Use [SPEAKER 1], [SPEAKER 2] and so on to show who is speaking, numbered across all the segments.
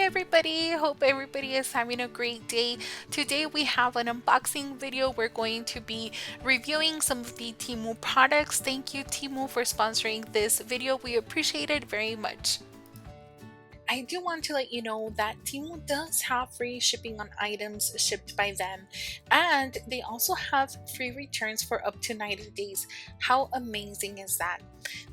[SPEAKER 1] everybody, hope everybody is having a great day. Today we have an unboxing video. We're going to be reviewing some of the Temu products. Thank you Temu for sponsoring this video. We appreciate it very much. I do want to let you know that Temu does have free shipping on items shipped by them, and they also have free returns for up to 90 days. How amazing is that?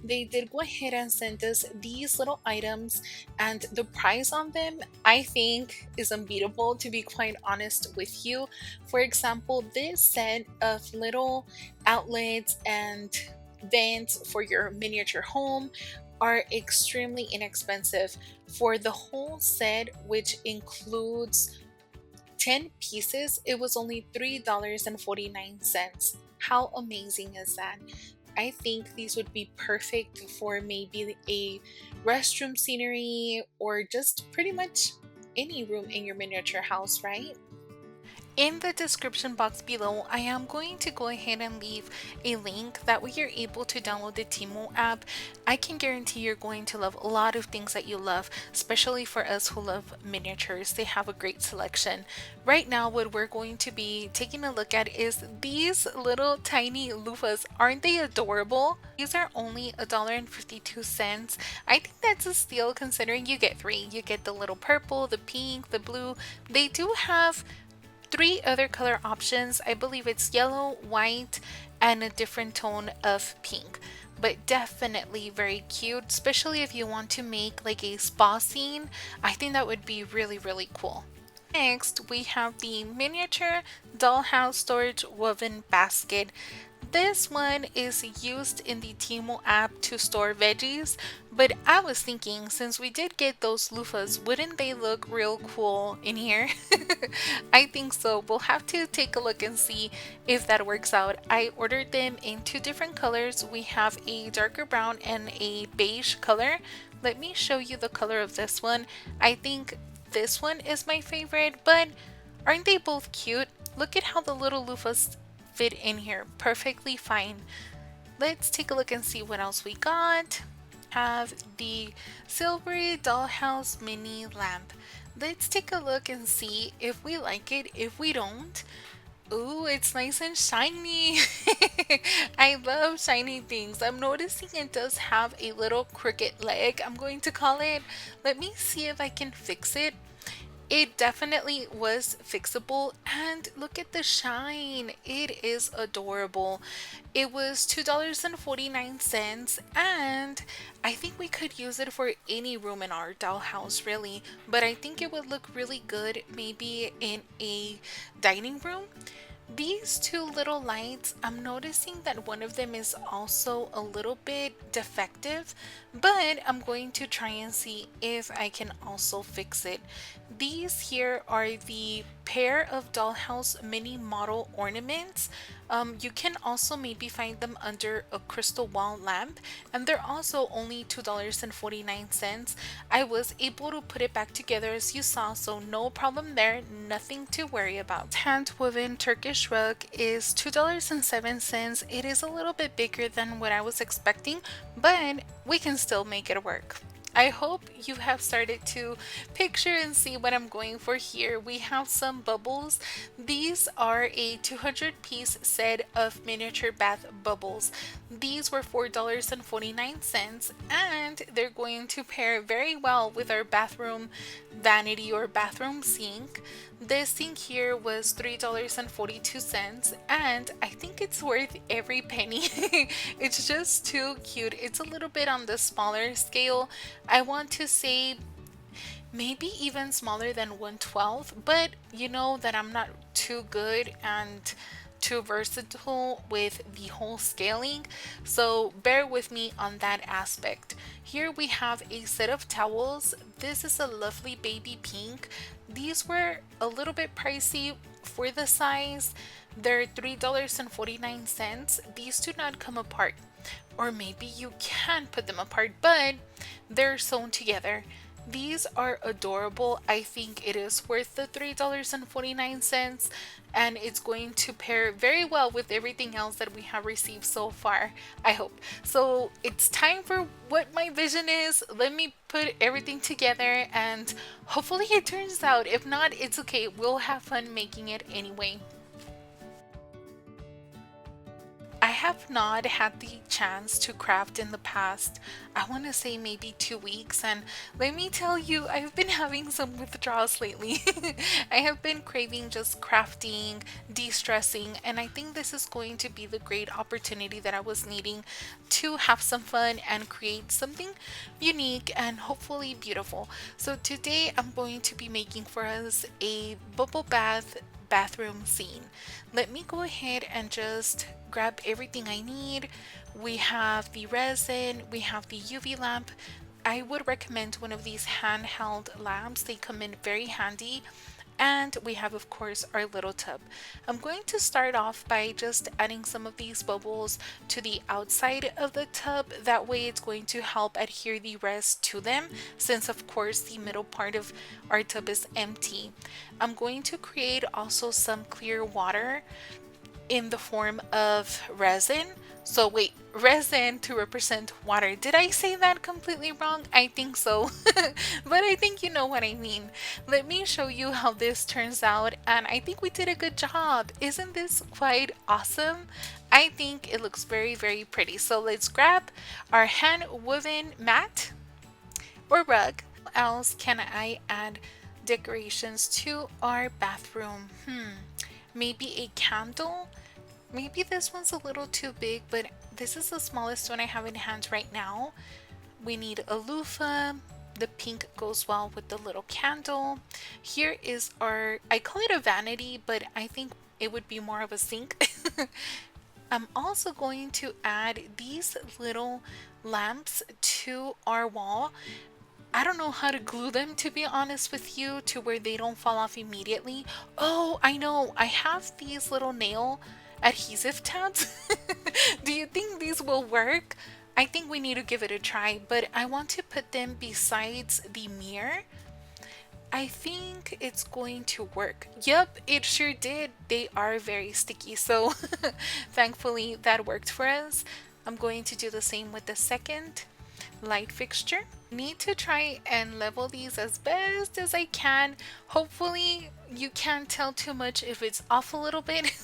[SPEAKER 1] They did go ahead and send us these little items, and the price on them I think is unbeatable, to be quite honest with you. For example, this set of little outlets and vents for your miniature home are extremely inexpensive. For the whole set, which includes 10 pieces, it was only $3.49. How amazing is that? I think these would be perfect for maybe a restroom scenery or just pretty much any room in your miniature house, right? In the description box below, I am going to go ahead and leave a link that way you're able to download the Temu app. I can guarantee you're going to love a lot of things that you love, especially for us who love miniatures. They have a great selection. Right now, what we're going to be taking a look at is these little tiny loofahs. Aren't they adorable? These are only $1.52. I think that's a steal considering you get three. You get the little purple, the pink, the blue. They do have three other color options. I believe it's yellow, white, and a different tone of pink. But definitely very cute, especially if you want to make like a spa scene. I think that would be really, really cool. Next, we have the miniature dollhouse storage woven basket. This one is used in the Temu app to store veggies, but I was thinking since we did get those loofahs, wouldn't they look real cool in here? I think so. We'll have to take a look and see if that works out. I ordered them in two different colors. We have a darker brown and a beige color. Let me show you the color of this one. I think this one is my favorite, but aren't they both cute? Look at how the little loofahs fit in here perfectly fine. Let's take a look and see what else we got. Have the silvery dollhouse mini lamp. Let's take a look and see if we like it. If we don't, ooh, it's nice and shiny. I love shiny things. I'm noticing it does have a little crooked leg, I'm going to call it. Let me see if I can fix it. It definitely was fixable, and look at the shine. It is adorable. It was $2.49, and I think we could use it for any room in our dollhouse really, but I think it would look really good maybe in a dining room. These two little lights, I'm noticing that one of them is also a little bit defective, but I'm going to try and see if I can also fix it. These here are the pair of Dollhouse mini model ornaments. You can also maybe find them under a crystal wall lamp, and they're also only $2.49. I was able to put it back together as you saw, so no problem there, nothing to worry about. Hand woven Turkish rug is $2.07. It is a little bit bigger than what I was expecting, but we can still make it work. I hope you have started to picture and see what I'm going for here. We have some bubbles. These are a 200-piece set of miniature bath bubbles. These were $4.49, and they're going to pair very well with our bathroom vanity or bathroom sink. This sink here was $3.42, and I think it's worth every penny. It's just too cute. It's a little bit on the smaller scale. I want to say maybe even smaller than 1/12, but you know that I'm not too good and too versatile with the whole scaling, so bear with me on that aspect. Here we have a set of towels. This is a lovely baby pink. These were a little bit pricey for the size. They're $3.49. These do not come apart, or maybe you can put them apart, but they're sewn together. These are adorable. I think it is worth the $3.49, and it's going to pair very well with everything else that we have received so far, I hope. So it's time for what my vision is. Let me put everything together and hopefully it turns out. If not, it's okay. We'll have fun making it anyway. I have not had the chance to craft in the past. I want to say maybe 2 weeks, and let me tell you, I've been having some withdrawals lately. I have been craving just crafting, de stressing, and I think this is going to be the great opportunity that I was needing to have some fun and create something unique and hopefully beautiful. So, today I'm going to be making for us a bubble bathroom scene. Let me go ahead and just grab everything I need. We have the resin, we have the UV lamp. I would recommend one of these handheld lamps. They come in very handy. And we have, of course, our little tub. I'm going to start off by just adding some of these bubbles to the outside of the tub. That way it's going to help adhere the rest to them, since of course the middle part of our tub is empty. I'm going to create also some clear water in the form of resin. So wait, resin to represent water. Did I say that completely wrong? I think so. But I think you know what I mean. Let me show you how this turns out, and I think we did a good job. Isn't this quite awesome? I think it looks very, very pretty. So let's grab our hand woven mat or rug. What else can I add decorations to our bathroom? Maybe a candle. Maybe this one's a little too big, but this is the smallest one I have in hand right now. We need a loofah. The pink goes well with the little candle. Here is our, I call it a vanity, but I think it would be more of a sink. I'm also going to add these little lamps to our wall. I don't know how to glue them, to be honest with you, to where they don't fall off immediately. Oh, I know. I have these little nail adhesive tabs. Do you think these will work? I think we need to give it a try, but I want to put them besides the mirror. I think it's going to work. Yep, it sure did. They are very sticky, so thankfully that worked for us. I'm going to do the same with the second light fixture. Need to try and level these as best as I can. Hopefully you can't tell too much if it's off a little bit,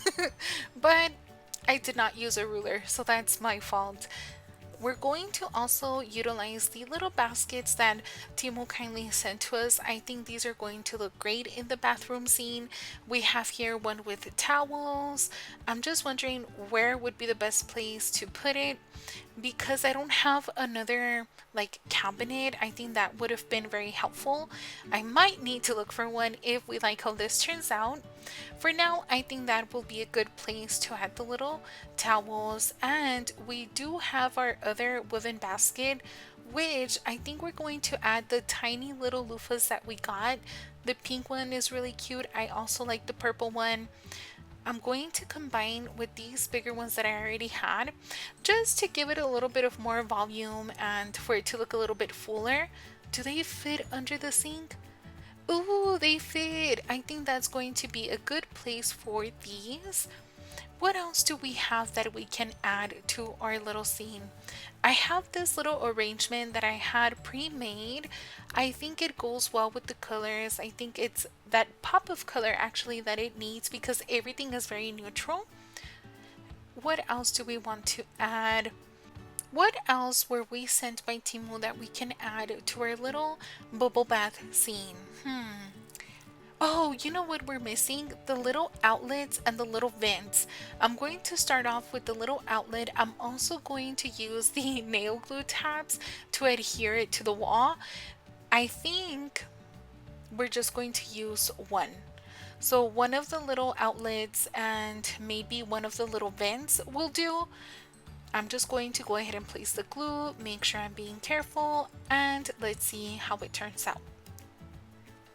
[SPEAKER 1] but I did not use a ruler, so that's my fault. We're going to also utilize the little baskets that Temu kindly sent to us. I think these are going to look great in the bathroom scene. We have here one with towels. I'm just wondering where would be the best place to put it, because I don't have another like cabinet. I think that would have been very helpful. I might need to look for one if we like how this turns out. For now, I think that will be a good place to add the little towels, and we do have our other woven basket, which I think we're going to add the tiny little loofahs that we got. The pink one is really cute. I also like the purple one. I'm going to combine with these bigger ones that I already had, just to give it a little bit of more volume and for it to look a little bit fuller. Do they fit under the sink? Ooh, they fit. I think that's going to be a good place for these. What else do we have that we can add to our little scene? I have this little arrangement that I had pre-made. I think it goes well with the colors. I think it's that pop of color actually that it needs, because everything is very neutral. What else do we want to add? What else were we sent by Temu that we can add to our little bubble bath scene? Oh, you know what we're missing? The little outlets and the little vents. I'm going to start off with the little outlet. I'm also going to use the nail glue tabs to adhere it to the wall. I think we're just going to use one. So one of the little outlets and maybe one of the little vents will do. I'm just going to go ahead and place the glue, make sure I'm being careful, and let's see how it turns out.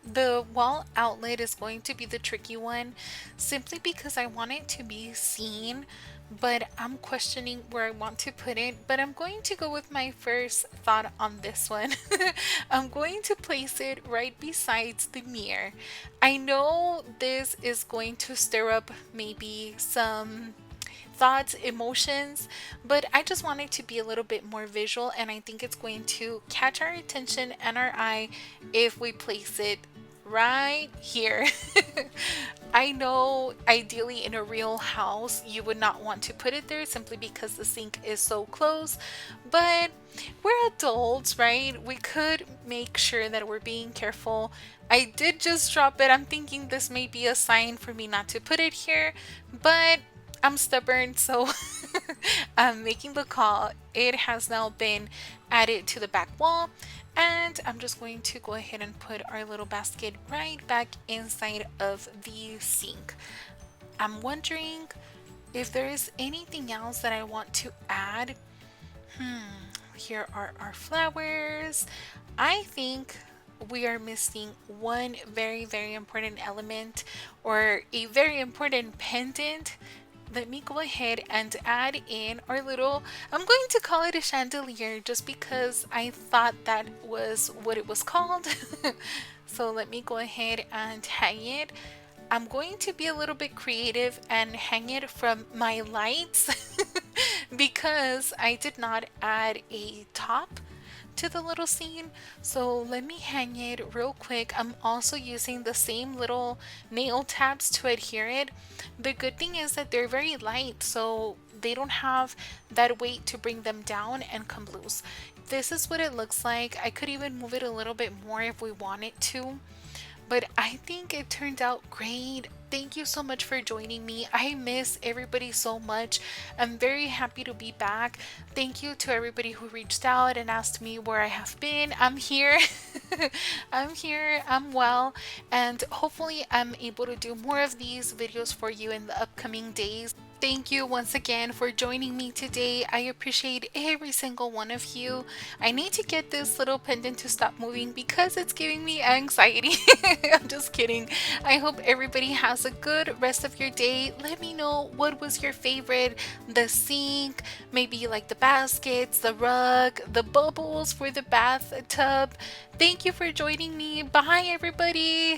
[SPEAKER 1] The wall outlet is going to be the tricky one simply because I want it to be seen, but I'm questioning where I want to put it. But I'm going to go with my first thought on this one. I'm going to place it right besides the mirror. I know this is going to stir up maybe some thoughts, emotions, but I just want it to be a little bit more visual, and I think it's going to catch our attention and our eye if we place it right here. I know ideally in a real house you would not want to put it there simply because the sink is so close, but we're adults, right? We could make sure that we're being careful. I did just drop it. I'm thinking this may be a sign for me not to put it here, but I'm stubborn, so I'm making the call. It has now been added to the back wall, and I'm just going to go ahead and put our little basket right back inside of the sink. I'm wondering if there is anything else that I want to add. Here are our flowers. I think we are missing one very, very important element, or a very important pendant. Let me go ahead and add in our little, I'm going to call it a chandelier just because I thought that was what it was called. So let me go ahead and hang it. I'm going to be a little bit creative and hang it from my lights because I did not add a top to the little scene. So let me hang it real quick. I'm also using the same little nail tabs to adhere it. The good thing is that they're very light, so they don't have that weight to bring them down and come loose. This is what it looks like. I could even move it a little bit more if we wanted to, but I think it turned out great. Thank you so much for joining me. I miss everybody so much. I'm very happy to be back. Thank you to everybody who reached out and asked me where I have been. I'm here. I'm here. I'm well. And hopefully I'm able to do more of these videos for you in the upcoming days. Thank you once again for joining me today. I appreciate every single one of you. I need to get this little pendant to stop moving because it's giving me anxiety. I'm just kidding. I hope everybody has a good rest of your day. Let me know what was your favorite. The sink, maybe like the baskets, the rug, the bubbles for the bathtub. Thank you for joining me. Bye, everybody.